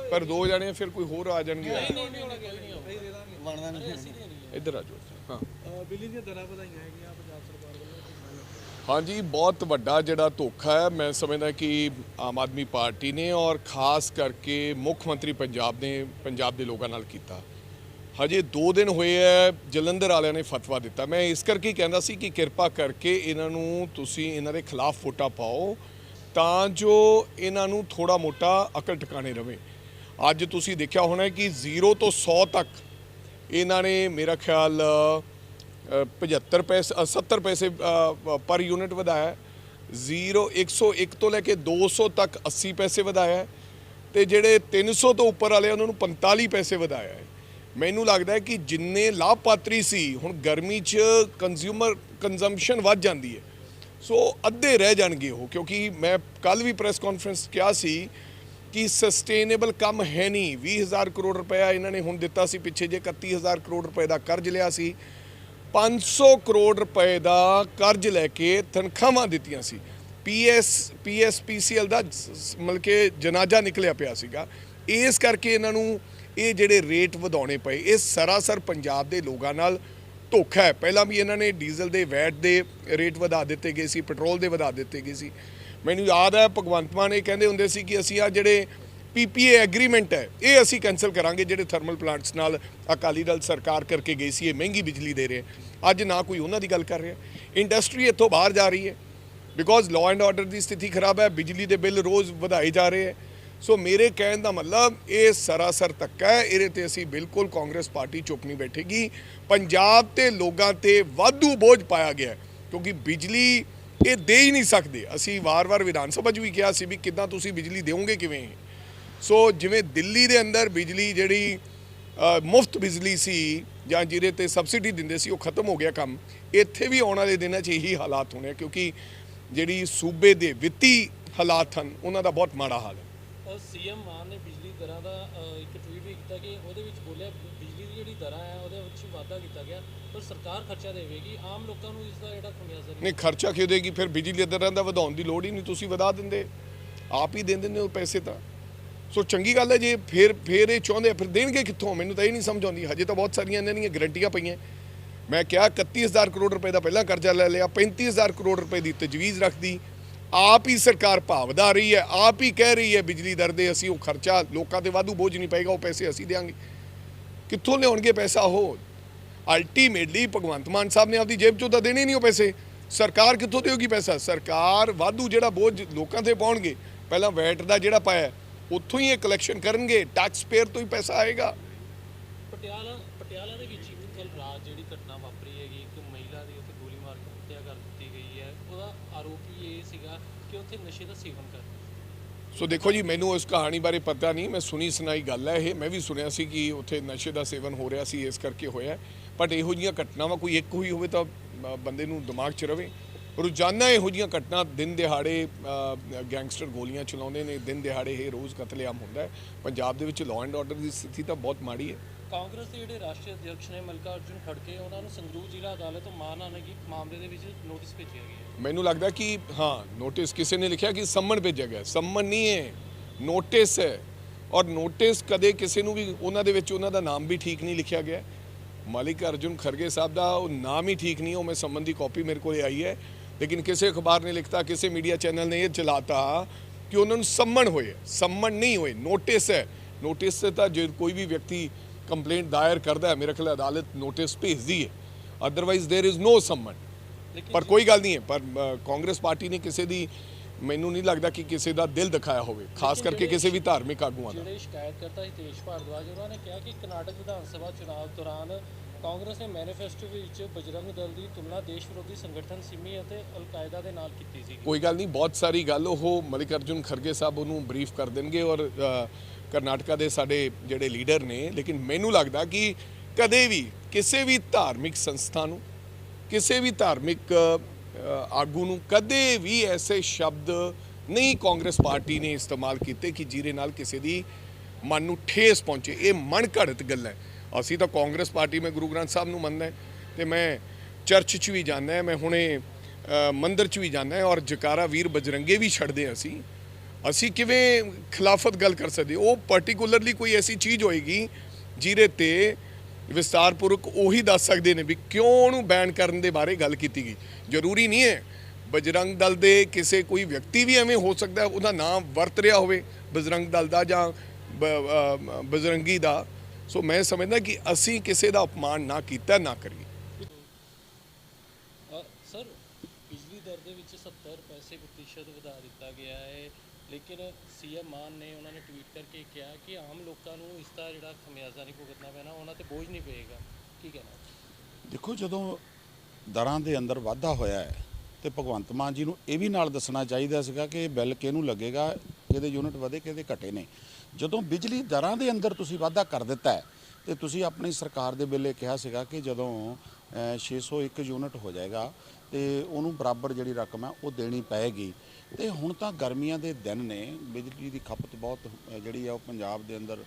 पर 2 जने फिर कोई होर आ जाएंगे इधर आ जाओ। हाँ ਬਿਜਲੀ ਦੀਆਂ ਦਰਾਂ ਵਧਾਈਆਂ ਹੈਗੀਆਂ ਪੰਜਾਬ ਸਰਕਾਰ ਵੱਲੋਂ। हाँ जी, बहुत वड्डा जिहड़ा धोखा है मैं समझदा कि आम आदमी पार्टी ने और खास करके मुख मंत्री पंजाब ने पंजाब के लोगों नाल कीता। हजे 2 दिन होए है जलंधर वालियां ने फतवा दिता। मैं इस करके कहंदा सी कि किरपा करके इन्हां नूं तुसीं इन्हां दे खिलाफ वोटां पाओ तां जो इन्हां नूं थोड़ा मोटा अकल ठिकाने रवे। अज तुसीं देखिया होना कि 0 तो 100 तक इन्हां ने मेरा ख्याल 75 पैसे 70 पैसे पर यूनिट ਵਧਾਇਆ। 101 ਤੋਂ ਲੈ ਕੇ 200 ਤੱਕ 80 ਪੈਸੇ ਵਧਾਇਆ ਤੇ ਜਿਹੜੇ 300 ਤੋਂ ਉੱਪਰ ਵਾਲੇ ਉਹਨਾਂ ਨੂੰ 45 ਪੈਸੇ ਵਧਾਇਆ ਹੈ। ਮੈਨੂੰ ਲੱਗਦਾ ਹੈ ਕਿ ਜਿੰਨੇ ਲਾਭਪਾਤਰੀ ਸੀ ਹੁਣ ਗਰਮੀ 'ਚ ਕੰਜ਼ੰਪਸ਼ਨ ਵੱਧ ਜਾਂਦੀ ਹੈ ਸੋ ਅੱਧੇ ਰਹਿ ਜਾਣਗੇ ਉਹ ਕਿਉਂਕਿ ਮੈਂ ਕੱਲ ਵੀ ਪ੍ਰੈਸ ਕਾਨਫਰੰਸ ਕਿਹਾ ਸੀ ਕਿ ਸਸਟੇਨੇਬਲ ਕੰਮ ਹੈ ਨਹੀਂ। 20,000 ਕਰੋੜ ਰੁਪਇਆ ਇਹਨਾਂ ਨੇ ਹੁਣ ਦਿੱਤਾ ਸੀ ਪਿੱਛੇ ਜੇ 31,000 ਕਰੋੜ ਰੁਪਏ ਦਾ ਕਰਜ਼ ਲਿਆ ਸੀ 500 ਕਰੋੜ ਰੁਪਏ ਦਾ ਕਰਜ਼ ਲੈ ਕੇ ਤਨਖਾਹਾਂ ਦਿੱਤੀਆਂ ਸੀ। ਪੀਐਸਪੀਸੀਐਲ ਦਾ ਮਤਲਬ ਕਿ ਜਨਾਜ਼ਾ ਨਿਕਲਿਆ ਪਿਆ ਸੀਗਾ। ਇਸ ਕਰਕੇ ਇਹਨਾਂ ਨੂੰ ਇਹ ਜਿਹੜੇ ਰੇਟ ਵਧਾਉਣੇ ਪਏ ਇਹ ਸਰਾਸਰ ਪੰਜਾਬ ਦੇ ਲੋਕਾਂ ਨਾਲ ਧੋਖਾ ਹੈ। ਪਹਿਲਾਂ ਵੀ ਇਹਨਾਂ ਨੇ ਡੀਜ਼ਲ ਦੇ ਵੈਟ ਦੇ ਰੇਟ ਵਧਾ ਦਿੱਤੇ ਗਏ ਸੀ, ਪੈਟਰੋਲ ਦੇ ਵਧਾ ਦਿੱਤੇ ਗਏ ਸੀ। ਮੈਨੂੰ ਯਾਦ ਹੈ ਭਗਵੰਤ ਮਾਨ ਇਹ ਕਹਿੰਦੇ ਹੁੰਦੇ ਸੀ ਕਿ ਅਸੀਂ ਆ ਜਿਹੜੇ PPA ਐਗਰੀਮੈਂਟ ਹੈ ਇਹ ਅਸੀਂ ਕੈਂਸਲ ਕਰਾਂਗੇ ਜਿਹੜੇ ਥਰਮਲ ਪਲਾਂਟਸ ਨਾਲ ਅਕਾਲੀ ਦਲ ਸਰਕਾਰ ਕਰਕੇ ਗਈ ਸੀ ਇਹ ਮਹਿੰਗੀ ਬਿਜਲੀ ਦੇ ਰਹੇ। ਅੱਜ ਨਾ ਕੋਈ ਉਹਨਾਂ ਦੀ ਗੱਲ ਕਰ ਰਿਹਾ। ਇੰਡਸਟਰੀ ਇੱਥੋਂ ਬਾਹਰ ਜਾ ਰਹੀ ਹੈ ਬਿਕੋਜ਼ ਲਾਅ ਐਂਡ ਆਰਡਰ ਦੀ ਸਥਿਤੀ ਖਰਾਬ ਹੈ। ਬਿਜਲੀ ਦੇ ਬਿੱਲ ਰੋਜ਼ ਵਧਾਏ ਜਾ ਰਹੇ ਹੈ। ਸੋ ਮੇਰੇ ਕਹਿਣ ਦਾ ਮਤਲਬ ਇਹ ਸਰਾਸਰ ਧੱਕਾ ਹੈ। ਇਹਦੇ ਤੇ ਅਸੀਂ ਬਿਲਕੁਲ ਕਾਂਗਰਸ ਪਾਰਟੀ ਚੁੱਪ ਨਹੀਂ ਬੈਠੇਗੀ। ਪੰਜਾਬ ਤੇ ਲੋਕਾਂ ਤੇ ਵਾਧੂ ਬੋਝ ਪਾਇਆ ਗਿਆ ਕਿਉਂਕਿ ਬਿਜਲੀ ਇਹ ਦੇ ਹੀ ਨਹੀਂ ਸਕਦੇ। ਅਸੀਂ ਵਾਰ-ਵਾਰ ਵਿਧਾਨ ਸਭਾ 'ਚ ਵੀ ਕਿਹਾ ਸੀ ਵੀ ਕਿੱਦਾਂ ਤੁਸੀਂ ਬਿਜਲੀ ਦਿਓਗੇ ਕਿਵੇਂ। ਸੋ ਜਿਵੇਂ ਦਿੱਲੀ ਦੇ ਅੰਦਰ ਬਿਜਲੀ ਜਿਹੜੀ ਮੁਫਤ ਬਿਜਲੀ ਸੀ ਜਾਂ ਜਿਹਦੇ ਤੇ ਸਬਸਿਡੀ ਦਿੰਦੇ ਸੀ ਉਹ ਖਤਮ ਹੋ ਗਿਆ ਕੰਮ। ਇੱਥੇ ਵੀ ਆਉਣ ਵਾਲੇ ਦਿਨਾਂ 'ਚ ਇਹੀ ਹਾਲਾਤ ਹੋਣੇ ਕਿਉਂਕਿ ਜਿਹੜੀ ਸੂਬੇ ਦੇ ਵਿੱਤੀ ਹਾਲਾਤ ਹਨ ਉਹਨਾਂ ਦਾ ਬਹੁਤ ਮਾੜਾ ਹਾਲ ਹੈ। ਸੀਐਮ ਮਾਨ ਨੇ ਬਿਜਲੀ ਦਰਾਂ ਦਾ ਇੱਕ ਟਵੀਟ ਵੀ ਕੀਤਾ ਕਿ ਉਹਦੇ ਵਿੱਚ ਬੋਲਿਆ ਬਿਜਲੀ ਦੀ ਜਿਹੜੀ ਦਰਾਂ ਹੈ ਉਹਦੇ ਵਿੱਚ ਵਾਧਾ ਕੀਤਾ ਗਿਆ ਪਰ ਸਰਕਾਰ ਖਰਚਾ ਦੇਵੇਗੀ ਆਮ ਲੋਕਾਂ ਨੂੰ ਇਸ ਦਾ ਜਿਹੜਾ ਖਮਿਆਜ਼ਾ ਨਹੀਂ ਖਰਚਾ ਕਿਉਂ ਦੇਗੀ ਫਿਰ ਬਿਜਲੀ ਦਰਾਂ ਦਾ ਵਧਾਉਣ ਦੀ ਲੋੜ ਹੀ ਨਹੀਂ ਤੁਸੀਂ ਵਧਾ ਦਿੰਦੇ ਆਪ ਹੀ ਦੇ ਦਿੰਦੇ ਉਹ ਪੈਸੇ ਤਾਂ। ਸੋ ਚੰਗੀ ਗੱਲ ਹੈ ਜੇ ਫਿਰ ਇਹ ਚਾਹੁੰਦੇ ਫਿਰ ਦੇਣਗੇ ਕਿੱਥੋਂ ਮੈਨੂੰ ਤਾਂ ਇਹ ਨਹੀਂ ਸਮਝ ਆਉਂਦੀ। ਹਜੇ ਤਾਂ ਬਹੁਤ ਸਾਰੀਆਂ ਇਹਨਾਂ ਦੀਆਂ ਗਰੰਟੀਆਂ ਪਈਆਂ। ਮੈਂ ਕਿਹਾ 31,000 ਕਰੋੜ ਰੁਪਏ ਦਾ ਪਹਿਲਾਂ ਕਰਜ਼ਾ ਲੈ ਲਿਆ 35,000 ਕਰੋੜ ਰੁਪਏ ਦੀ ਤਜਵੀਜ਼ ਰੱਖਦੀ। ਆਪ ਹੀ ਸਰਕਾਰ ਭਾਅ ਵਧਾ ਰਹੀ ਹੈ ਆਪ ਹੀ ਕਹਿ ਰਹੀ ਹੈ ਬਿਜਲੀ ਦਰ ਦੇ ਅਸੀਂ ਉਹ ਖਰਚਾ ਲੋਕਾਂ ਤੇ ਵਾਧੂ ਬੋਝ ਨਹੀਂ ਪਏਗਾ ਉਹ ਪੈਸੇ ਅਸੀਂ ਦੇਵਾਂਗੇ। ਕਿੱਥੋਂ ਲਿਆਉਣਗੇ ਪੈਸਾ ਉਹ। ਅਲਟੀਮੇਟਲੀ ਭਗਵੰਤ ਮਾਨ ਸਾਹਿਬ ਨੇ ਆਪਦੀ ਜੇਬ 'ਚੋਂ ਤਾਂ ਦੇਣੇ ਨਹੀਂ ਉਹ ਪੈਸੇ। ਸਰਕਾਰ ਕਿੱਥੋਂ ਦੇਊਗੀ ਪੈਸਾ। ਸਰਕਾਰ ਵਾਧੂ ਜਿਹੜਾ ਬੋਝ ਲੋਕਾਂ ਤੇ ਪਾਉਣਗੇ ਪਹਿਲਾਂ ਵੈਟ ਦਾ ਜਿਹੜਾ ਪਾਇਆ ਉੱਥੋਂ ਹੀ ਇਹ ਕਲੈਕਸ਼ਨ ਕਰਨਗੇ ਟੈਕਸ ਪੇਅਰ ਤੋਂ ਹੀ ਪੈਸਾ ਆਏਗਾ। ਪਟਿਆਲਾ ਦੇ ਵਿੱਚ ਕੱਲ ਰਾਤ ਜਿਹੜੀ ਘਟਨਾ ਵਾਪਰੀ ਹੈਗੀ ਇੱਕ ਮਹਿਲਾ ਦੀ ਉੱਥੇ ਗੋਲੀ ਮਾਰ ਕੇ ਹੱਤਿਆ ਕਰ ਦਿੱਤੀ ਗਈ ਹੈ ਉਹਦਾ ਆਰੋਪ ਵੀ ਇਹ ਸੀਗਾ ਕਿ ਉੱਥੇ ਨਸ਼ੇ ਦਾ ਸੇਵਨ ਕਰਦਾ। ਸੋ ਦੇਖੋ ਜੀ ਮੈਨੂੰ ਉਸ ਕਹਾਣੀ ਬਾਰੇ ਪਤਾ ਨਹੀਂ ਮੈਂ ਸੁਣੀ ਸੁਣਾਈ ਗੱਲ ਹੈ ਇਹ ਮੈਂ ਵੀ ਸੁਣਿਆ ਸੀ ਕਿ ਉੱਥੇ ਨਸ਼ੇ ਦਾ ਸੇਵਨ ਹੋ ਰਿਹਾ ਸੀ ਇਸ ਕਰਕੇ ਹੋਇਆ ਬਟ ਇਹੋ ਜਿਹੀਆਂ ਘਟਨਾਵਾਂ ਕੋਈ ਇੱਕ ਹੋਈ ਹੋਵੇ ਤਾਂ ਬੰਦੇ ਨੂੰ ਦਿਮਾਗ 'ਚ ਰਵੇ। ਰੋਜ਼ਾਨਾ ਇਹੋ ਜਿਹੀਆਂ ਘਟਨਾ ਦਿਨ ਦਿਹਾੜੇ ਗੈਂਗਸਟਰ ਗੋਲੀਆਂ ਚਲਾਉਂਦੇ ਨੇ ਦਿਨ ਦਿਹਾੜੇ ਇਹ ਰੋਜ਼ ਕਤਲੇਆਮ ਹੁੰਦਾ ਹੈ। ਪੰਜਾਬ ਦੇ ਵਿੱਚ ਲਾਅ ਐਂਡ ਆਰਡਰ ਦੀ ਸਥਿਤੀ ਤਾਂ ਬਹੁਤ ਮਾੜੀ ਹੈ। ਕਾਂਗਰਸ ਦੇ ਜਿਹੜੇ ਰਾਸ਼ਟਰੀ ਅਧਿਕਸ਼ ਨੇ ਮਲਕਾ ਅਰਜੁਨ ਖੜਕੇ ਉਹਨਾਂ ਨੂੰ ਸੰਗਰੂਰ ਜ਼ਿਲ੍ਹਾ ਅਦਾਲਤ ਤੋਂ ਮਾਨਹਾਨੀ ਮਾਮਲੇ ਦੇ ਵਿੱਚ ਨੋਟਿਸ ਭੇਜਿਆ ਗਿਆ। ਮੈਨੂੰ ਲੱਗਦਾ ਕਿ ਹਾਂ ਨੋਟਿਸ ਕਿਸੇ ਨੇ ਲਿਖਿਆ ਕਿ ਸੰਮਨ ਭੇਜਿਆ ਗਿਆ। ਸੰਮਨ ਨਹੀਂ ਹੈ ਨੋਟਿਸ ਹੈ ਔਰ ਨੋਟਿਸ ਕਦੇ ਕਿਸੇ ਨੂੰ ਵੀ ਉਹਨਾਂ ਦੇ ਵਿੱਚ ਉਹਨਾਂ ਦਾ ਨਾਮ ਵੀ ਠੀਕ ਨਹੀਂ ਲਿਖਿਆ ਗਿਆ। ਮਲਿਕ ਅਰਜੁਨ ਖੜਗੇ ਸਾਹਿਬ ਦਾ ਉਹ ਨਾਮ ਹੀ ਠੀਕ ਨਹੀਂ ਉਹ ਮੈਂ ਸੰਮਨ ਦੀ ਕਾਪੀ ਮੇਰੇ ਕੋਲ ਆਈ ਹੈ लेकिन किसी अखबार ने लिखता किसी मीडिया चैनल ने यह चलाता कि उन्होंने सम्मन होए सम्मन नहीं होए नोटिस है। नोटिस से तो जो कोई भी व्यक्ति कंप्लेंट दायर करता है मेरे ख्याल अदालत नोटिस भेजती है अदरवाइज देयर इज़ नो सम्मन। पर कोई गल नहीं है पर कांग्रेस पार्टी ने किसी की मैनू नहीं लगता कि किसी का दिल दिखाया हो खास करके किसी भी धार्मिक आगुआ का। शिकायतकर्ता हितेश भारद्वाज उन्होंने कहा कि कर्नाटक विधानसभा चुनाव दौरान ਕਾਂਗਰਸ ਨੇ ਮੈਨੀਫੈਸਟੋ ਵਿੱਚ ਬਜਰੰਗ ਦਲ ਦੀ ਤੁਲਨਾ ਦੇਸ਼ ਵਿਰੋਧੀ ਸੰਗਠਨ ਸਿਮੀ ਅਤੇ ਅਲ-ਕਾਇਦਾ ਦੇ ਨਾਲ ਕੀਤੀ ਸੀ। ਕੋਈ ਗੱਲ ਨਹੀਂ ਬਹੁਤ ਸਾਰੀ ਗੱਲ ਉਹ ਮਲਿਕ ਅਰਜੁਨ ਖੜਗੇ ਸਾਹਿਬ ਉਹਨੂੰ ਬਰੀਫ ਕਰ ਦੇਣਗੇ ਔਰ ਕਰਨਾਟਕਾ ਦੇ ਸਾਡੇ ਜਿਹੜੇ ਲੀਡਰ ਨੇ। ਲੇਕਿਨ ਮੈਨੂੰ ਲੱਗਦਾ ਕਿ ਕਦੇ ਵੀ ਕਿਸੇ ਵੀ ਧਾਰਮਿਕ ਸੰਸਥਾ ਨੂੰ ਕਿਸੇ ਵੀ ਧਾਰਮਿਕ ਆਗੂ ਨੂੰ ਕਦੇ ਵੀ ਐਸੇ ਸ਼ਬਦ ਨਹੀਂ ਕਾਂਗਰਸ ਪਾਰਟੀ ਨੇ ਇਸਤੇਮਾਲ ਕੀਤੇ ਕਿ ਜਿਹਦੇ ਨਾਲ ਕਿਸੇ ਦੀ ਮਨ ਨੂੰ ਠੇਸ ਪਹੁੰਚੇ। ਇਹ ਮਨ ਘੜਤ ਗੱਲ ਹੈ। ਅਸੀਂ ਤਾਂ ਕਾਂਗਰਸ ਪਾਰਟੀ ਮੈਂ ਗੁਰੂ ਗ੍ਰੰਥ ਸਾਹਿਬ ਨੂੰ ਮੰਨਦਾ ਤੇ ਮੈਂ ਚਰਚ 'ਚ ਵੀ ਜਾਂਦਾ ਮੈਂ ਹੁਣੇ ਮੰਦਿਰ 'ਚ ਵੀ ਜਾਂਦਾ ਔਰ ਜਕਾਰਾ ਵੀਰ ਬਜਰੰਗੇ ਵੀ ਛੱਡਦੇ ਅਸੀਂ ਅਸੀਂ ਕਿਵੇਂ ਖਿਲਾਫਤ ਗੱਲ ਕਰ ਸਕਦੇ? ਉਹ ਪਾਰਟਿਕੂਲਰਲੀ ਕੋਈ ਐਸੀ ਚੀਜ਼ ਹੋਏਗੀ ਜਿਹਦੇ ਤੇ ਵਿਸਤਾਰਪੂਰਵਕ ਉਹੀ ਦੱਸ ਸਕਦੇ ਨੇ ਵੀ ਕਿਉਂ ਉਹਨੂੰ ਬੈਨ ਕਰਨ ਦੇ ਬਾਰੇ ਗੱਲ ਕੀਤੀ ਗਈ। ਜ਼ਰੂਰੀ ਨਹੀਂ ਹੈ ਬਜਰੰਗ ਦਲ ਦੇ ਕਿਸੇ ਕੋਈ ਵਿਅਕਤੀ ਵੀ ਐਵੇਂ ਹੋ ਸਕਦਾ ਉਹਦਾ ਨਾਮ ਵਰਤ ਰਿਹਾ ਹੋਵੇ ਬਜਰੰਗ ਦਲ ਦਾ ਜਾਂ ਬਜਰੰਗੀ ਦਾ। ਸੋ ਮੈਂ ਸਮਝਦਾ ਕਿ ਅਸੀਂ ਕਿਸੇ ਦਾ ਅਪਮਾਨ ਨਾ ਕੀਤਾ ਨਾ ਕਰੀਏ। ਸਰ ਬਿਜਲੀ ਦਰ ਦੇ ਵਿੱਚ 70 ਪੈਸੇ ਪ੍ਰਤੀਸ਼ਤ ਵਧਾ ਦਿੱਤਾ ਗਿਆ ਹੈ, ਲੇਕਿਨ ਸੀਐਮ ਮਾਨ ਨੇ ਉਹਨਾਂ ਨੇ ਟਵੀਟ ਕਰਕੇ ਕਿਹਾ ਕਿ ਆਮ ਲੋਕਾਂ ਨੂੰ ਇਸ ਦਾ ਜਿਹੜਾ ਖਮਿਆਜ਼ਾ ਨਹੀਂ ਭੁਗਤਣਾ ਪੈਣਾ, ਉਹਨਾਂ ਤੇ ਬੋਝ ਨਹੀਂ ਪਏਗਾ। ਕੀ ਕਹਿਣਾ? ਦੇਖੋ, ਜਦੋਂ ਦਰਾਂ ਦੇ ਅੰਦਰ ਵਾਧਾ ਹੋਇਆ ਹੈ ਤੇ ਭਗਵੰਤ ਮਾਨ ਜੀ ਨੂੰ ਇਹ ਵੀ ਨਾਲ ਦੱਸਣਾ ਚਾਹੀਦਾ ਸੀਗਾ ਕਿ ਇਹ ਬਿੱਲ ਕਿਹਨੂੰ ਲੱਗੇਗਾ, ਕਿਹਦੇ ਯੂਨਿਟ ਵਧੇ ਕਿਹਦੇ ਘਟੇ ਨੇ। ਜਦੋਂ ਬਿਜਲੀ ਦਰਾਂ ਦੇ ਅੰਦਰ ਤੁਸੀਂ ਵਾਧਾ ਕਰ ਦਿੱਤਾ ਹੈ ਤੇ ਤੁਸੀਂ ਆਪਣੀ ਸਰਕਾਰ ਦੇ ਵੇਲੇ ਕਿਹਾ ਸੀਗਾ ਕਿ ਜਦੋਂ 601 ਯੂਨਿਟ ਹੋ ਜਾਏਗਾ ਤੇ ਉਹਨੂੰ ਬਰਾਬਰ ਜਿਹੜੀ ਰਕਮ ਹੈ ਉਹ ਦੇਣੀ ਪਏਗੀ। ਤੇ ਹੁਣ ਤਾਂ ਗਰਮੀਆਂ ਦੇ ਦਿਨ ਨੇ, ਬਿਜਲੀ ਦੀ ਖਪਤ ਬਹੁਤ ਜਿਹੜੀ ਆ ਉਹ ਪੰਜਾਬ ਦੇ ਅੰਦਰ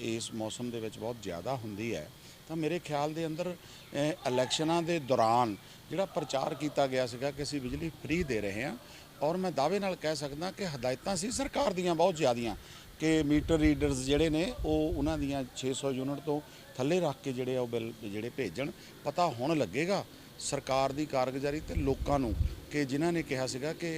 ਇਸ ਮੌਸਮ ਦੇ ਵਿੱਚ ਬਹੁਤ ਜ਼ਿਆਦਾ ਹੁੰਦੀ ਹੈ। ਤਾਂ ਮੇਰੇ ਖਿਆਲ ਦੇ ਅੰਦਰ ਇਲੈਕਸ਼ਨਾਂ ਦੇ ਦੌਰਾਨ ਜਿਹੜਾ ਪ੍ਰਚਾਰ ਕੀਤਾ ਗਿਆ ਸੀਗਾ ਕਿ ਅਸੀਂ ਬਿਜਲੀ ਫ੍ਰੀ ਦੇ ਰਹੇ ਹਾਂ, ਔਰ ਮੈਂ ਦਾਅਵੇ ਨਾਲ ਕਹਿ ਸਕਦਾ ਕਿ ਹਦਾਇਤਾਂ ਸੀ ਸਰਕਾਰ ਦੀਆਂ ਬਹੁਤ ਜ਼ਿਆਦੀਆਂ ਕਿ ਮੀਟਰ ਰੀਡਰਸ ਜਿਹੜੇ ਨੇ ਉਹ ਉਹਨਾਂ ਦੀਆਂ 600 ਯੂਨਿਟ ਤੋਂ ਥੱਲੇ ਰੱਖ ਕੇ ਜਿਹੜੇ ਆ ਉਹ ਬਿੱਲ ਜਿਹੜੇ ਭੇਜਣ। ਪਤਾ ਹੁਣ ਲੱਗੇਗਾ ਸਰਕਾਰ ਦੀ ਕਾਰਗੁਜ਼ਾਰੀ ਤੇ ਲੋਕਾਂ ਨੂੰ ਕਿ ਜਿਨ੍ਹਾਂ ਨੇ ਕਿਹਾ ਸੀਗਾ ਕਿ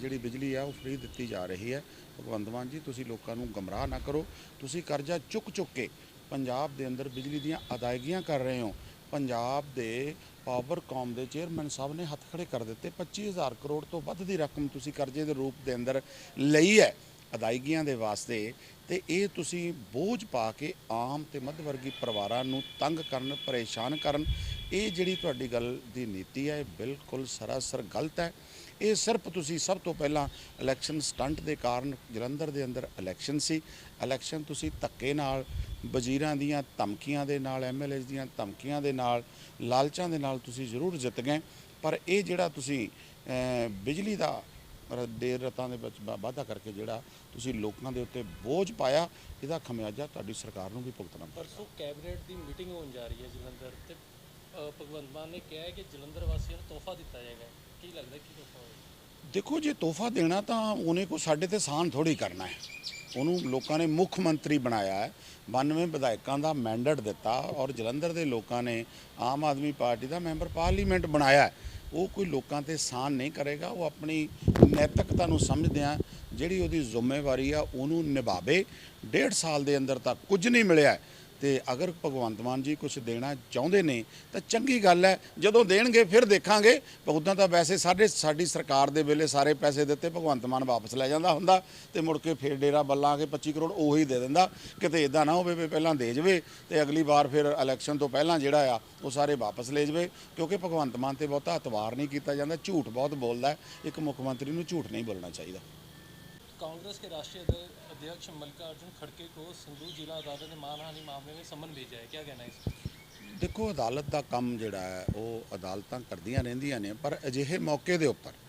ਜਿਹੜੀ ਬਿਜਲੀ ਆ ਉਹ ਫ੍ਰੀ ਦਿੱਤੀ ਜਾ ਰਹੀ ਹੈ। ਭਗਵੰਤ ਮਾਨ ਜੀ, ਤੁਸੀਂ ਲੋਕਾਂ ਨੂੰ ਗਮਰਾਹ ਨਾ ਕਰੋ। ਤੁਸੀਂ ਕਰਜ਼ਾ ਚੁੱਕ ਕੇ ਪੰਜਾਬ ਦੇ ਅੰਦਰ ਬਿਜਲੀ ਦੀਆਂ ਅਦਾਇਗੀਆਂ ਕਰ ਰਹੇ ਹੋ। ਪੰਜਾਬ ਦੇ ਪਾਵਰਕਾਮ ਦੇ ਚੇਅਰਮੈਨ ਸਾਹਿਬ ਨੇ ਹੱਥ ਖੜੇ ਕਰ ਦਿੱਤੇ। 25,000 ਕਰੋੜ ਤੋਂ ਵੱਧ ਦੀ ਰਕਮ ਤੁਸੀਂ ਕਰਜ਼ੇ ਦੇ ਰੂਪ ਦੇ ਅੰਦਰ ਲਈ ਹੈ ਅਦਾਇਗੀਆਂ ਦੇ ਵਾਸਤੇ, ਤੇ ਇਹ ਤੁਸੀਂ ਬੋਝ ਪਾ ਕੇ ਆਮ ਤੇ ਮੱਧ ਵਰਗੀ ਪਰਿਵਾਰਾਂ ਨੂੰ ਤੰਗ ਕਰਨ, ਪਰੇਸ਼ਾਨ ਕਰਨ। ਇਹ ਜਿਹੜੀ ਤੁਹਾਡੀ ਗੱਲ ਦੀ ਨੀਤੀ ਹੈ ਇਹ ਬਿਲਕੁਲ ਸਰਾਸਰ ਗਲਤ ਹੈ। ਇਹ ਸਿਰਫ ਤੁਸੀਂ ਸਭ ਤੋਂ ਪਹਿਲਾਂ ਇਲੈਕਸ਼ਨ ਸਟੰਟ ਦੇ ਕਾਰਨ, ਜਲੰਧਰ ਦੇ ਅੰਦਰ ਇਲੈਕਸ਼ਨ ਸੀ, ਇਲੈਕਸ਼ਨ ਤੁਸੀਂ ਧੱਕੇ ਨਾਲ, ਵਜ਼ੀਰਾਂ ਦੀਆਂ ਧਮਕੀਆਂ ਦੇ ਨਾਲ, ਐਮਐਲਏਜ਼ ਦੀਆਂ ਧਮਕੀਆਂ ਦੇ ਨਾਲ, ਲਾਲਚਾਂ ਦੇ ਨਾਲ ਤੁਸੀਂ ਜ਼ਰੂਰ ਜਿੱਤ ਗਏ। ਪਰ ਇਹ ਜਿਹੜਾ ਤੁਸੀਂ ਬਿਜਲੀ ਦਾ ਦੇਰ ਰਾਤਾਂ ਦੇ ਵਿੱਚ ਵਾਧਾ ਕਰਕੇ ਜਿਹੜਾ ਤੁਸੀਂ ਲੋਕਾਂ ਦੇ ਉੱਤੇ ਬੋਝ ਪਾਇਆ, ਇਹਦਾ ਖਮਿਆਜ਼ਾ ਤੁਹਾਡੀ ਸਰਕਾਰ ਨੂੰ ਵੀ ਭੁਗਤਣਾ ਪਵੇਗਾ। ਪਰਸੋਂ ਕੈਬਨਿਟ ਦੀ ਮੀਟਿੰਗ ਹੋਣ ਜਾ ਰਹੀ ਹੈ ਜਲੰਧਰ, ਤੇ ਭਗਵੰਤ ਮਾਨ ਨੇ ਕਿਹਾ ਹੈ ਕਿ ਜਲੰਧਰ ਵਾਸੀਆਂ ਨੂੰ ਤੋਹਫਾ ਦਿੱਤਾ ਜਾਏਗਾ। ਕੀ ਲੱਗਦਾ ਕੀ ਤੋਹਫਾ ਹੋਵੇਗਾ? ਦੇਖੋ, ਜੇ ਤੋਹਫਾ ਦੇਣਾ ਤਾਂ ਉਹਨੇ ਕੋਈ ਸਾਡੇ ਤੇ ਸਾਨ ਥੋੜੀ ਕਰਨਾ ਹੈ। ਉਹਨੂੰ ਲੋਕਾਂ ਨੇ ਮੁੱਖ ਮੰਤਰੀ ਬਣਾਇਆ ਹੈ, 92 ਵਿਧਾਇਕਾਂ ਦਾ ਮੈਂਡੇਟ ਦਿੱਤਾ, ਔਰ ਜਲੰਧਰ ਦੇ ਲੋਕਾਂ ਨੇ ਆਮ ਆਦਮੀ ਪਾਰਟੀ ਦਾ ਮੈਂਬਰ ਪਾਰਲੀਮੈਂਟ ਬਣਾਇਆ। ਉਹ ਕੋਈ ਲੋਕਾਂ ਤੇ ਸਾਨ ਨਹੀਂ ਕਰੇਗਾ। ਉਹ ਆਪਣੀ ਨੈਤਿਕਤਾ ਨੂੰ ਸਮਝਦਿਆਂ ਜਿਹੜੀ ਉਹਦੀ ਜ਼ਿੰਮੇਵਾਰੀ ਆ ਉਹਨੂੰ ਨਿਭਾਵੇ। 1.5 ਸਾਲ ਦੇ ਅੰਦਰ ਤਾਂ ਕੁਝ ਨਹੀਂ ਮਿਲਿਆ, ਤੇ ਅਗਰ ਭਗਵੰਤ ਮਾਨ ਜੀ ਕੁਝ ਦੇਣਾ ਚਾਹੁੰਦੇ ਨੇ ਤਾਂ ਚੰਗੀ ਗੱਲ ਹੈ। ਜਦੋਂ ਦੇਣਗੇ ਫਿਰ ਦੇਖਾਂਗੇ। ਉੱਦਾਂ ਤਾਂ ਵੈਸੇ ਸਾਡੀ ਸਰਕਾਰ ਦੇ ਵੇਲੇ ਸਾਰੇ ਪੈਸੇ ਦਿੱਤੇ ਭਗਵੰਤ ਮਾਨ ਵਾਪਸ ਲੈ ਜਾਂਦਾ ਹੁੰਦਾ ਤੇ ਮੁੜ ਕੇ ਫਿਰ ਡੇਰਾ ਬੱਲਾ ਕੇ 25 ਕਰੋੜ ਉਹੀ ਦੇ ਦਿੰਦਾ। ਕਿਤੇ ਇਦਾਂ ਨਾ ਹੋਵੇ ਵੀ ਪਹਿਲਾਂ ਦੇ ਜਾਵੇ ਤੇ ਅਗਲੀ ਵਾਰ ਫਿਰ ਇਲੈਕਸ਼ਨ ਤੋਂ ਪਹਿਲਾਂ ਜਿਹੜਾ ਆ ਉਹ ਸਾਰੇ ਵਾਪਸ ਲੈ ਜਾਵੇ, ਕਿਉਂਕਿ ਭਗਵੰਤ ਮਾਨ ਤੇ ਬਹੁਤਾ ਇਤਬਾਰ ਨਹੀਂ ਕੀਤਾ ਜਾਂਦਾ। ਝੂਠ ਬਹੁਤ ਬੋਲਦਾ। ਇੱਕ ਮੁੱਖ ਮੰਤਰੀ ਨੂੰ ਝੂਠ ਨਹੀਂ ਬੋਲਣਾ ਚਾਹੀਦਾ। कांग्रेस के राष्ट्रीय अध्यक्ष मल्लिकार्जुन खड़गे को संगरूर जिला अदालत ने मानहानि मामले में समन भेजा है, क्या कहना है इस? ਦੇਖੋ, ਅਦਾਲਤ ਦਾ ਕੰਮ ਜਿਹੜਾ ਹੈ ਉਹ ਅਦਾਲਤਾਂ ਕਰਦੀਆਂ ਰਹਿੰਦੀਆਂ ਨੇ, ਪਰ ਅਜਿਹੇ ਮੌਕੇ ਦੇ ਉੱਪਰ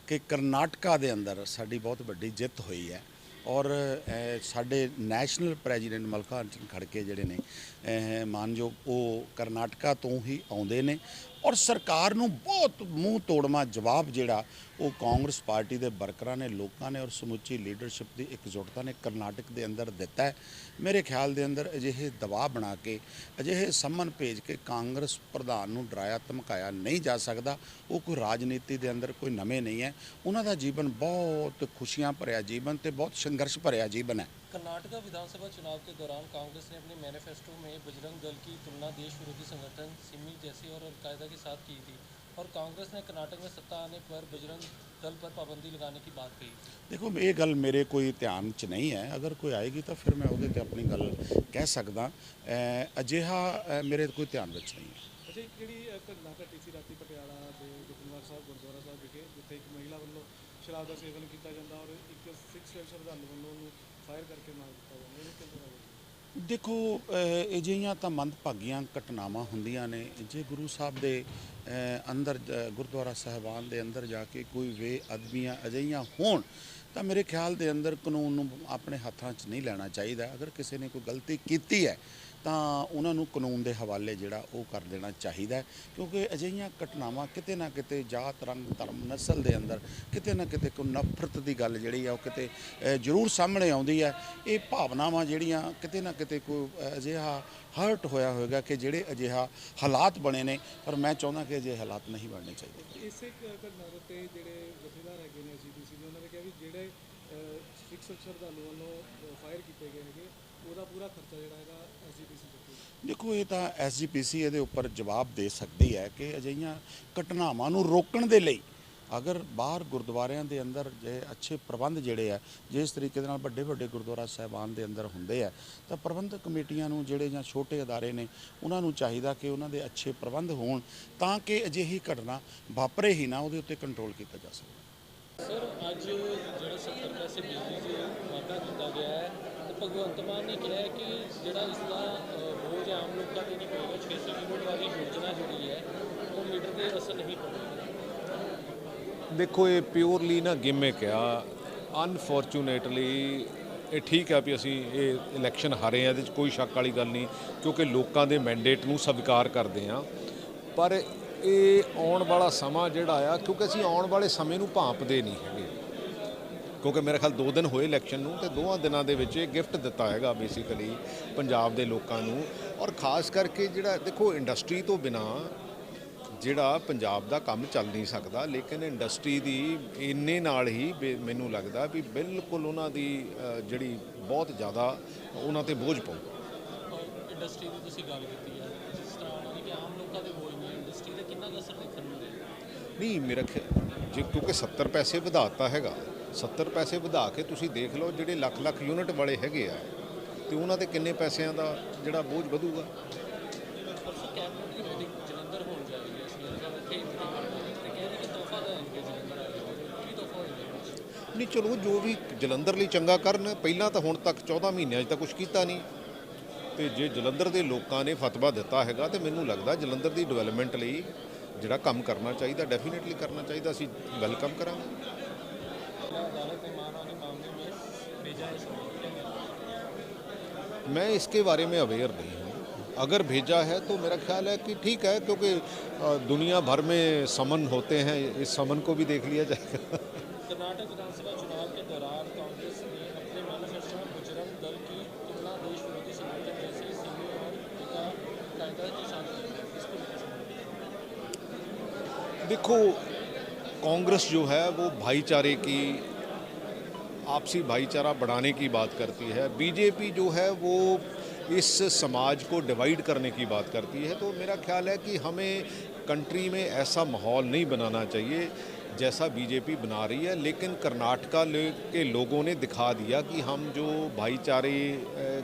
ਕਿ ਕਰਨਾਟਕਾ ਦੇ ਅੰਦਰ ਸਾਡੀ ਬਹੁਤ ਵੱਡੀ ਜਿੱਤ ਹੋਈ ਹੈ, ਔਰ ਸਾਡੇ ਨੈਸ਼ਨਲ ਪ੍ਰੈਜ਼ੀਡੈਂਟ ਮੱਲਿਕਾਰਜੁਨ ਖੜਗੇ ਜਿਹੜੇ ਨੇ ਮਾਨਯੋਗ, ਉਹ ਕਰਨਾਟਕਾ ਤੋਂ ਹੀ ਆਉਂਦੇ ਨੇ, ਔਰ ਸਰਕਾਰ ਨੂੰ ਬਹੁਤ ਮੂੰਹ ਤੋੜਵਾਂ ਜਵਾਬ ਜਿਹੜਾ ਉਹ ਕਾਂਗਰਸ ਪਾਰਟੀ ਦੇ ਵਰਕਰਾਂ ਨੇ, ਲੋਕਾਂ ਨੇ, ਔਰ ਸਮੁੱਚੀ ਲੀਡਰਸ਼ਿਪ ਦੀ ਇਕਜੁੱਟਤਾ ਨੇ ਕਰਨਾਟਕ ਦੇ ਅੰਦਰ ਦਿੱਤਾ ਹੈ। ਮੇਰੇ ਖਿਆਲ ਦੇ ਅੰਦਰ ਅਜਿਹੇ ਦਬਾਅ ਬਣਾ ਕੇ, ਅਜਿਹੇ ਸੰਮਨ ਭੇਜ ਕੇ ਕਾਂਗਰਸ ਪ੍ਰਧਾਨ ਨੂੰ ਡਰਾਇਆ ਧਮਕਾਇਆ ਨਹੀਂ ਜਾ ਸਕਦਾ। ਉਹ ਕੋਈ ਰਾਜਨੀਤੀ ਦੇ ਅੰਦਰ ਕੋਈ ਨਵੇਂ ਨਹੀਂ ਹੈ। ਉਹਨਾਂ ਦਾ ਜੀਵਨ ਬਹੁਤ ਖੁਸ਼ੀਆਂ ਭਰਿਆ ਜੀਵਨ ਤੇ ਬਹੁਤ ਸੰਘਰਸ਼ ਭਰਿਆ ਜੀਵਨ ਹੈ। कर्नाटका विधानसभा चुनाव के दौरान कांग्रेस ने अपने मैनिफेस्टो में बजरंग दल की तुलना देश विरोधी संगठन सिमी जैसे और अलकायदा के साथ की थी, और कांग्रेस ने कर्नाटक में सत्ता आने पर बजरंग दल पर पाबंदी लगाने की बात कही। ਦੇਖੋ, ਇਹ ਗੱਲ ਮੇਰੇ ਕੋਈ ਧਿਆਨ 'ਚ ਨਹੀਂ ਹੈ। ਅਗਰ ਕੋਈ ਆਏਗੀ ਤਾਂ ਫਿਰ ਮੈਂ ਉਹਦੇ 'ਤੇ ਆਪਣੀ ਗੱਲ ਕਹਿ ਸਕਦਾ। ਅਜਿਹਾ ਮੇਰੇ ਕੋਈ ਧਿਆਨ ਵਿੱਚ ਨਹੀਂ ਹੈ। ਅੱਛਾ, ਇੱਕ ਜਿਹੜੀ ਘਟਨਾ ਘਟੀ ਸੀ ਰਾਤੀ ਪਟਿਆਲਾ ਦੇ ਜੋਗਿੰਦਰ ਸਾਹਿਬ ਗੁਰਦੁਆਰਾ ਸਾਹਿਬ ਵਿਖੇ, ਜਿੱਥੇ ਇੱਕ ਮਹਿਲਾ ਵੱਲੋਂ ਸ਼ਰਾਬ ਦਾ ਸੇਵਨ ਕੀਤਾ ਜਾਂਦਾ ਔਰ ਇੱਕ ਸਿੱਖ ਸ਼ਰਧਾਲੂ ਵੱਲੋਂ ਉਹਨੂੰ ਫਾਇਰ ਕਰਕੇ ਮਾਰ ਦਿੱਤਾ ਜਾਂਦਾ, ਇਹਨੂੰ ਕਿਵੇਂ ਲੱਗਦਾ? ਦੇਖੋ, ਅਜਿਹੀਆਂ ਤਾਂ ਮੰਦਭਾਗੀਆਂ ਘਟਨਾਵਾਂ ਹੁੰਦੀਆਂ ਨੇ। ਜੇ ਗੁਰੂ ਸਾਹਿਬ ਦੇ ਅੰਦਰ, ਗੁਰਦੁਆਰਾ ਸਾਹਿਬਾਨ ਦੇ ਅੰਦਰ ਜਾ ਕੇ ਕੋਈ ਬੇਅਦਬੀਆਂ ਅਜਿਹੀਆਂ ਹੋਣ ਤਾਂ ਮੇਰੇ ਖਿਆਲ ਦੇ ਅੰਦਰ ਕਾਨੂੰਨ ਨੂੰ ਆਪਣੇ ਹੱਥਾਂ 'ਚ ਨਹੀਂ ਲੈਣਾ ਚਾਹੀਦਾ। ਅਗਰ ਕਿਸੇ ਨੇ ਕੋਈ ਗਲਤੀ ਕੀਤੀ ਹੈ ਤਾਂ ਉਹਨਾਂ ਨੂੰ ਕਾਨੂੰਨ ਦੇ ਹਵਾਲੇ ਜਿਹੜਾ ਉਹ ਕਰ ਦੇਣਾ ਚਾਹੀਦਾ ਹੈ, ਕਿਉਂਕਿ ਅਜਿਹੀਆਂ ਘਟਨਾਵਾਂ ਕਿਤੇ ਨਾ ਕਿਤੇ ਜਾਤ ਰੰਗ ਧਰਮ ਨਸਲ ਦੇ ਅੰਦਰ ਕਿਤੇ ਨਾ ਕਿਤੇ ਕੋਈ ਨਫ਼ਰਤ ਦੀ ਗੱਲ ਜਿਹੜੀ ਆ ਉਹ ਕਿਤੇ ਜ਼ਰੂਰ ਸਾਹਮਣੇ ਆਉਂਦੀ ਹੈ। ਇਹ ਭਾਵਨਾਵਾਂ ਜਿਹੜੀਆਂ ਕਿਤੇ ਨਾ ਕਿਤੇ ਕੋਈ ਅਜਿਹਾ ਹਰਟ ਹੋਇਆ ਹੋਵੇਗਾ ਕਿ ਜਿਹੜੇ ਅਜਿਹਾ ਹਾਲਾਤ ਬਣੇ ਨੇ, ਪਰ ਮੈਂ ਚਾਹੁੰਦਾ ਕਿ ਅਜਿਹੇ ਹਾਲਾਤ ਨਹੀਂ ਬਣਨੇ ਚਾਹੀਦੇ। ਇਸੇ ਘਟਨਾ ਦੇ ਉੱਤੇ ਜਿਹੜੇ ਜਥੇਦਾਰ ਹੈਗੇ ਨੇ ਐਸਜੀਪੀਸੀ ਦੇ, ਉਹਨਾਂ ਨੇ ਕਿਹਾ ਵੀ ਜਿਹੜੇ ਸਿੱਖ ਸ਼ਰਧਾਲੂ ਵੱਲੋਂ ਫਾਇਰ ਕੀਤੇ ਗਏ ਹੈਗੇ ਉਹਦਾ ਪੂਰਾ ਖਰਚਾ ਜਿਹੜਾ ਹੈਗਾ ਐਸਜੀਪੀਸੀ ਚੁੱਕੇਗੀ। ਦੇਖੋ, ਇਹ ਤਾਂ ਐਸਜੀਪੀਸੀ ਇਹਦੇ ਉੱਪਰ ਜਵਾਬ ਦੇ ਸਕਦੀ ਹੈ ਕਿ ਅਜਿਹੀਆਂ ਘਟਨਾਵਾਂ ਨੂੰ ਰੋਕਣ ਦੇ ਲਈ ਅਗਰ ਬਾਹਰ ਗੁਰਦੁਆਰਿਆਂ ਦੇ ਅੰਦਰ ਜੇ ਅੱਛੇ ਪ੍ਰਬੰਧ ਜਿਹੜੇ ਆ, ਜਿਸ ਤਰੀਕੇ ਦੇ ਨਾਲ ਵੱਡੇ ਵੱਡੇ ਗੁਰਦੁਆਰਾ ਸਾਹਿਬਾਨ ਦੇ ਅੰਦਰ ਹੁੰਦੇ ਆ, ਤਾਂ ਪ੍ਰਬੰਧਕ ਕਮੇਟੀਆਂ ਨੂੰ ਜਿਹੜੇ ਜਾਂ ਛੋਟੇ ਅਦਾਰੇ ਨੇ ਉਹਨਾਂ ਨੂੰ ਚਾਹੀਦਾ ਕਿ ਉਹਨਾਂ ਦੇ ਅੱਛੇ ਪ੍ਰਬੰਧ ਹੋਣ ਤਾਂ ਕਿ ਅਜਿਹੀ ਘਟਨਾ ਵਾਪਰੇ ਹੀ ਨਾ, ਉਹਦੇ ਉੱਤੇ ਕੰਟਰੋਲ ਕੀਤਾ ਜਾ ਸਕੇ। ਸਰ, ਅੱਜ ਜਿਹੜਾ 70 ਪੈਸੇ ਬਿਜਲੀ 'ਚ ਵਾਧਾ ਕੀਤਾ ਗਿਆ ਹੈ ਤੇ ਭਗਵੰਤ ਮਾਨ ਨੇ ਕਿਹਾ ਹੈ ਕਿ ਜਿਹੜਾ ਇਸ ਦਾ ਬੋਝ ਆਮ ਲੋਕਾਂ 'ਤੇ ਨਹੀਂ ਪਏਗਾ। 600 ਯੂਨਿਟ ਵਾਲੀ ਯੋਜਨਾ ਜਿਹੜੀ ਹੈ ਉਹ ਮੀਟਰ 'ਤੇ ਅਸਰ ਨਹੀਂ ਪਵੇਗਾ। ਦੇਖੋ, ਇਹ ਪਿਓਰਲੀ ਨਾ ਗਿਮਿਕ ਆ। ਅਨਫੋਰਚੂਨੇਟਲੀ ਇਹ ਠੀਕ ਆ ਵੀ ਅਸੀਂ ਇਹ ਇਲੈਕਸ਼ਨ ਹਾਰੇ ਆ, ਇਹਦੇ 'ਚ ਕੋਈ ਸ਼ੱਕ ਵਾਲੀ ਗੱਲ ਨਹੀਂ, ਕਿਉਂਕਿ ਲੋਕਾਂ ਦੇ ਮੈਂਡੇਟ ਨੂੰ ਸਵੀਕਾਰ ਕਰਦੇ ਆ। ਪਰ ਇਹ ਆਉਣ ਵਾਲਾ ਸਮਾਂ ਜਿਹੜਾ ਆ, ਕਿਉਂਕਿ ਅਸੀਂ ਆਉਣ ਵਾਲੇ ਸਮੇਂ ਨੂੰ ਭਾਂਪਦੇ ਨਹੀਂ ਹੈਗੇ, ਕਿਉਂਕਿ ਮੇਰੇ ਖਿਆਲ 2 ਦਿਨ ਹੋਏ ਇਲੈਕਸ਼ਨ ਨੂੰ ਤੇ 2 ਦਿਨਾਂ ਦੇ ਵਿੱਚ ਇਹ ਗਿਫਟ ਦਿੱਤਾ ਹੈਗਾ ਬੇਸਿਕਲੀ ਪੰਜਾਬ ਦੇ ਲੋਕਾਂ ਨੂੰ। ਔਰ ਖਾਸ ਕਰਕੇ ਜਿਹੜਾ ਦੇਖੋ, ਇੰਡਸਟਰੀ ਤੋਂ ਬਿਨਾ ਜਿਹੜਾ ਪੰਜਾਬ ਦਾ ਕੰਮ ਚੱਲ ਨਹੀਂ ਸਕਦਾ, ਲੇਕਿਨ ਇੰਡਸਟਰੀ ਦੀ ਇੰਨੇ ਨਾਲ ਹੀ ਮੈਨੂੰ ਲੱਗਦਾ ਵੀ ਬਿਲਕੁਲ ਉਹਨਾਂ ਦੀ ਜਿਹੜੀ ਬਹੁਤ ਜ਼ਿਆਦਾ ਉਹਨਾਂ ਤੇ ਬੋਝ ਪਊਗਾ। ਇੰਡਸਟਰੀ ਦੀ ਤੁਸੀਂ ਗੱਲ ਕੀਤੀ ਹੈ, ਜਿਸ ਤਰ੍ਹਾਂ ਉਹਨਾਂ ਨੇ ਕਿ ਆਮ ਲੋਕਾਂ ਦੇ ਬੋਝ ਨੇ, ਇੰਡਸਟਰੀ ਦਾ ਕਿੰਨਾ ਕੁ ਅਸਰ ਦੇਖਣ ਨੂੰ ਮਿਲੇਗਾ? ਨਹੀਂ, ਮੇਰਾ ਖਿਆਲ ਜੇ ਕਿਉਂਕਿ 70 ਪੈਸੇ ਵਧਾਤਾ ਹੈਗਾ, 70 ਪੈਸੇ ਵਧਾ ਕੇ ਤੁਸੀਂ ਦੇਖ ਲਓ ਜਿਹੜੇ ਲੱਖ ਲੱਖ ਯੂਨਿਟ ਵਾਲੇ ਹੈਗੇ ਆ ਤੇ ਉਹਨਾਂ ਤੇ ਕਿੰਨੇ ਪੈਸਿਆਂ ਦਾ ਜਿਹੜਾ ਬੋਝ ਵਧੂਗਾ। ਪਰਸੋਂ ਕੈਬਨਿਟ ਦੀ ਮੀਟਿੰਗ ਜਲੰਧਰ ਹੋਣ ਜਾ ਰਹੀ ਹੈ, ਇੱਥੇ ਤੇ ਕਹਿ ਰਹੇ ਕਿ ਤੋਹਫਾ ਦੇਣਗੇ ਜਲੰਧਰ ਵਾਲੇ, ਕੀ ਤੋਹਫਾ ਹੋਏਗਾ? ਨਹੀਂ, ਚਲੋ ਜੋ ਵੀ ਜਲੰਧਰ ਲਈ ਚੰਗਾ ਕਰਨ। ਪਹਿਲਾਂ ਤਾਂ ਹੁਣ ਤੱਕ 14 ਮਹੀਨਿਆਂ 'ਚ ਤਾਂ ਕੁਝ ਕੀਤਾ ਨਹੀਂ, ਤੇ ਜੇ ਜਲੰਧਰ ਦੇ ਲੋਕਾਂ ਨੇ ਫਤਵਾ ਦਿੱਤਾ ਹੈਗਾ ਤੇ ਮੈਨੂੰ ਲੱਗਦਾ ਜਲੰਧਰ ਦੀ ਡਿਵੈਲਪਮੈਂਟ ਲਈ ਜਿਹੜਾ ਕੰਮ ਕਰਨਾ ਚਾਹੀਦਾ, ਡੈਫੀਨੇਟਲੀ ਕਰਨਾ ਚਾਹੀਦਾ, ਅਸੀਂ ਵੈਲਕਮ ਕਰਾਂਗੇ। मैं इसके बारे में अवेयर नहीं हूँ। अगर भेजा है तो मेरा ख्याल है कि ठीक है, क्योंकि दुनिया भर में समन होते हैं, इस समन को भी देख लिया जाएगा। कर्नाटक विधानसभा चुनाव के दौरान कांग्रेस ने अपने मैनिफेस्टो में बजरंग दल की तुलना देश विरोधी संगठन जैसे सीमी और कायदा के साथ की है। इस पर देखो, कांग्रेस जो है वो भाईचारे की, आपसी भाईचारा बढ़ाने की बात करती है। बीजेपी जो है वो इस समाज को डिवाइड करने की बात करती है। तो मेरा ख्याल है कि हमें कंट्री में ऐसा माहौल नहीं बनाना चाहिए जैसा बीजेपी बना रही है। लेकिन कर्नाटका के लोगों ने दिखा दिया कि हम जो भाईचारे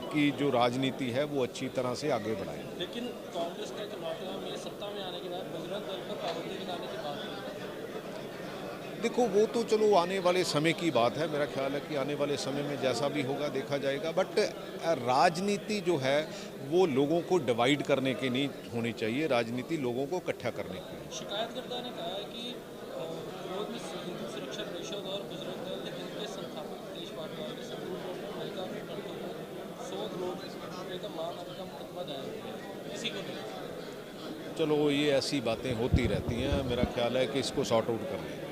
की जो राजनीति है वो अच्छी तरह से आगे बढ़ाएं। लेकिन कांग्रेस ने कर्नाटका में सत्ता में आने के बाद बजरंग दल पर पाबंदी लगाने की बात की। देखो, वो तो चलो आने वाले समय की बात है। मेरा ख्याल है कि आने वाले समय में जैसा भी होगा देखा जाएगा। बट राजनीति जो है वो लोगों को डिवाइड करने की नहीं होनी चाहिए, राजनीति लोगों को इकट्ठा करने की। शिकायतकर्ता ने कहा है कि विरोध में हिंदू सुरक्षा परिषद और बजरंग दल के संस्थापक देश पाटवार के संतूर रोड में महिला की लड़की को 100 करोड़ रुपये का मानहानि का मुकदमा दायर किया, किसी को नहीं। चलो, ये ऐसी बातें होती रहती हैं, मेरा ख्याल है कि इसको सॉर्ट आउट कर लेंगे।